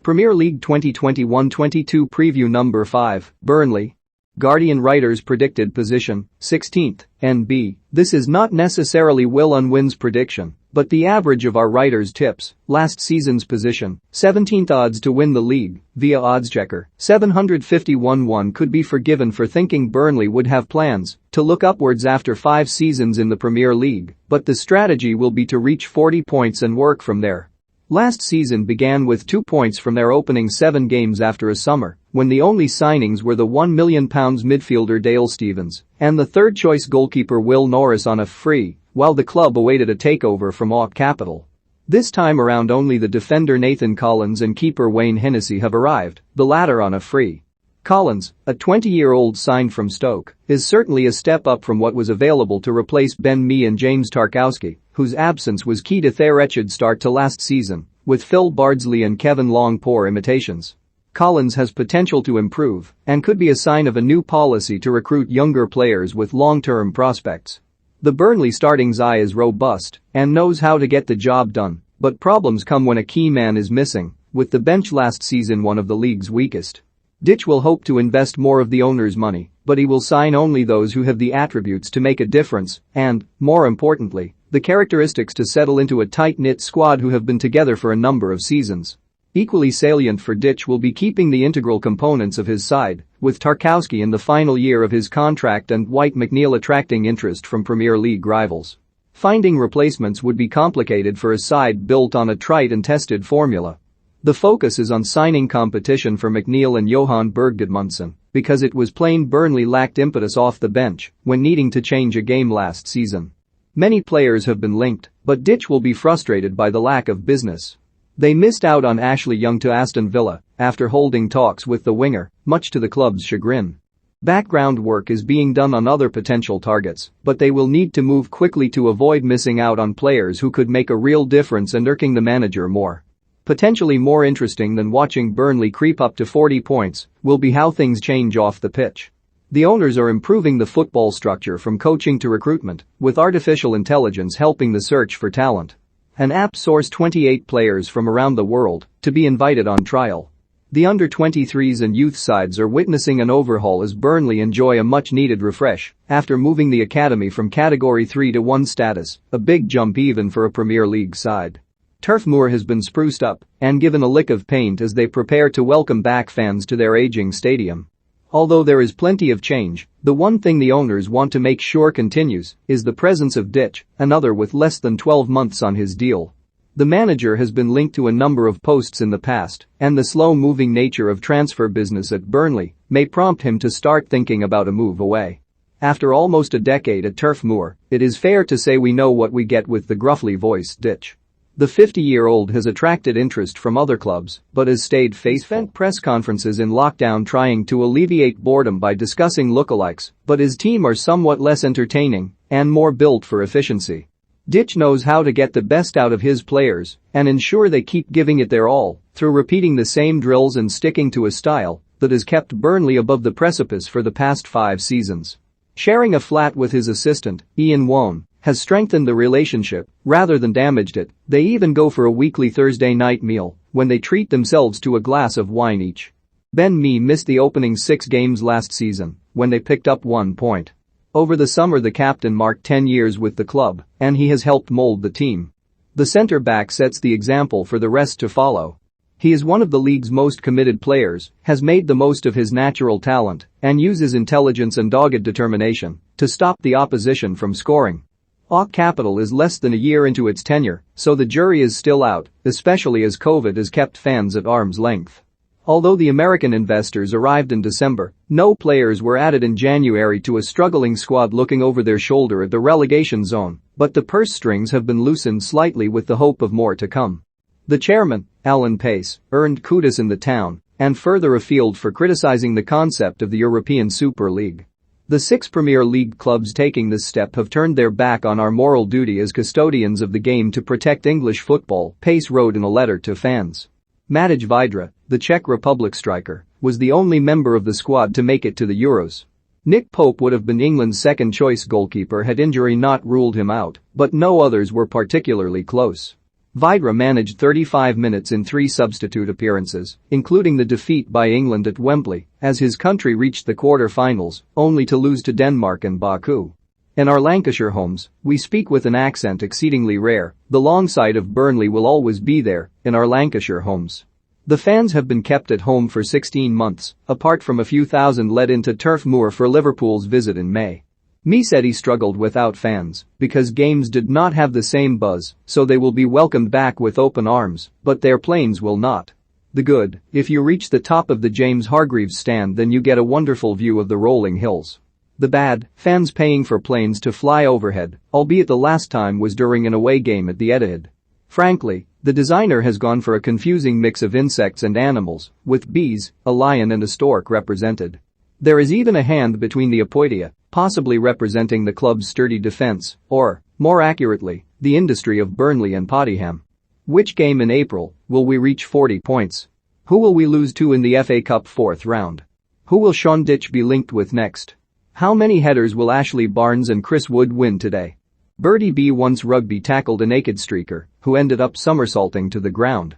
Premier League 2021-22 Preview Number 5, Burnley. Guardian writers predicted position 16th, NB. This is not necessarily Will Unwin's prediction, but the average of our writers' tips. Last season's position 17th odds to win the league via oddschecker 751 could be forgiven for thinking Burnley would have plans to look upwards after 5 seasons in the Premier League, but the strategy will be to reach 40 points and work from there. Last season began with 2 points from their opening 7 games after a summer, when the only signings were the £1 million midfielder Dale Stephens and the third-choice goalkeeper Will Norris on a free, while the club awaited a takeover from OC Capital. This time around only the defender Nathan Collins and keeper Wayne Hennessy have arrived, the latter on a free. Collins, a 20-year-old signed from Stoke, is certainly a step up from what was available to replace Ben Mee and James Tarkowski, whose absence was key to their wretched start to last season, with Phil Bardsley and Kevin Long poor imitations. Collins has potential to improve and could be a sign of a new policy to recruit younger players with long-term prospects. The Burnley starting's eye is robust and knows how to get the job done, but problems come when a key man is missing, with the bench last season one of the league's weakest. Dyche will hope to invest more of the owner's money, but he will sign only those who have the attributes to make a difference and, more importantly, the characteristics to settle into a tight-knit squad who have been together for a number of seasons. Equally salient for Dyche will be keeping the integral components of his side, with Tarkowski in the final year of his contract and Dwight McNeil attracting interest from Premier League rivals. Finding replacements would be complicated for a side built on a tried and tested formula. The focus is on signing competition for McNeil and Johan Berg Gudmundsson, because it was plain Burnley lacked impetus off the bench when needing to change a game last season. Many players have been linked, but Dyche will be frustrated by the lack of business. They missed out on Ashley Young to Aston Villa after holding talks with the winger, much to the club's chagrin. Background work is being done on other potential targets, but they will need to move quickly to avoid missing out on players who could make a real difference and irking the manager more. Potentially more interesting than watching Burnley creep up to 40 points will be how things change off the pitch. The owners are improving the football structure from coaching to recruitment, with artificial intelligence helping the search for talent. An app sourced 28 players from around the world to be invited on trial. The under-23s and youth sides are witnessing an overhaul as Burnley enjoy a much-needed refresh after moving the academy from Category 3 to 1 status, a big jump even for a Premier League side. Turf Moor has been spruced up and given a lick of paint as they prepare to welcome back fans to their aging stadium. Although there is plenty of change, the one thing the owners want to make sure continues is the presence of Dyche, another with less than 12 months on his deal. The manager has been linked to a number of posts in the past, and the slow-moving nature of transfer business at Burnley may prompt him to start thinking about a move away. After almost a decade at Turf Moor, it is fair to say we know what we get with the gruffly voiced Dyche. The 50-year-old has attracted interest from other clubs, but has stayed faithful. He spent press conferences in lockdown trying to alleviate boredom by discussing lookalikes, but his team are somewhat less entertaining and more built for efficiency. Dyche knows how to get the best out of his players and ensure they keep giving it their all through repeating the same drills and sticking to a style that has kept Burnley above the precipice for the past 5 seasons. Sharing a flat with his assistant, Ian Wone, has strengthened the relationship rather than damaged it. They even go for a weekly Thursday night meal when they treat themselves to a glass of wine each. Ben Mee missed the opening 6 games last season when they picked up 1 point. Over the summer the captain marked 10 years with the club and he has helped mold the team. The centre-back sets the example for the rest to follow. He is one of the league's most committed players, has made the most of his natural talent and uses intelligence and dogged determination to stop the opposition from scoring. OC Capital is less than a year into its tenure, so the jury is still out, especially as COVID has kept fans at arm's length. Although the American investors arrived in December, no players were added in January to a struggling squad looking over their shoulder at the relegation zone, but the purse strings have been loosened slightly with the hope of more to come. The chairman, Alan Pace, earned kudos in the town and further afield for criticizing the concept of the European Super League. The 6 Premier League clubs taking this step have turned their back on our moral duty as custodians of the game to protect English football, Pace wrote in a letter to fans. Matej Vydra, the Czech Republic striker, was the only member of the squad to make it to the Euros. Nick Pope would have been England's second-choice goalkeeper had injury not ruled him out, but no others were particularly close. Vydra managed 35 minutes in 3 substitute appearances, including the defeat by England at Wembley, as his country reached the quarter-finals, only to lose to Denmark and Baku. In our Lancashire homes, we speak with an accent exceedingly rare. The long side of Burnley will always be there, in our Lancashire homes. The fans have been kept at home for 16 months, apart from a few thousand let into Turf Moor for Liverpool's visit in May. Me said he struggled without fans because games did not have the same buzz, so they will be welcomed back with open arms, but their planes will not. The good, if you reach the top of the James Hargreaves stand then you get a wonderful view of the rolling hills. The bad, fans paying for planes to fly overhead, albeit the last time was during an away game at the Etihad. Frankly, the designer has gone for a confusing mix of insects and animals, with bees, a lion and a stork represented. There is even a hand between the apoidea, possibly representing the club's sturdy defense, or, more accurately, the industry of Burnley and Pottyham. Which game in April will we reach 40 points? Who will we lose to in the FA Cup 4th round? Who will Sean Dyche be linked with next? How many headers will Ashley Barnes and Chris Wood win today? Birdie B once rugby tackled a naked streaker who ended up somersaulting to the ground.